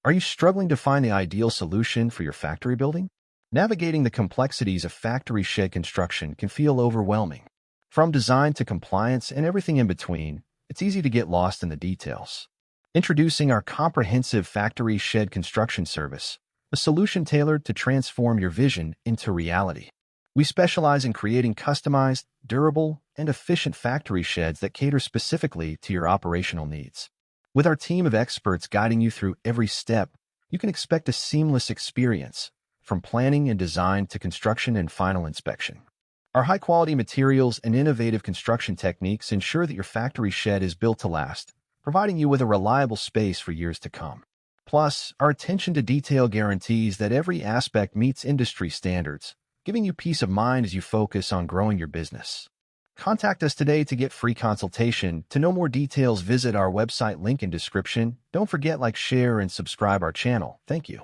Are you struggling to find the ideal solution for your factory building? Navigating the complexities of factory shed construction can feel overwhelming. From design to compliance and everything in between, it's easy to get lost in the details. Introducing our comprehensive factory shed construction service, a solution tailored to transform your vision into reality. We specialize in creating customized, durable, and efficient factory sheds that cater specifically to your operational needs. With our team of experts guiding you through every step, you can expect a seamless experience, from planning and design to construction and final inspection. Our high-quality materials and innovative construction techniques ensure that your factory shed is built to last, providing you with a reliable space for years to come. Plus, our attention to detail guarantees that every aspect meets industry standards, giving you peace of mind as you focus on growing your business. Contact us today to get free consultation. To know more details, visit our website link in description. Don't forget like, share, and subscribe our channel. Thank you.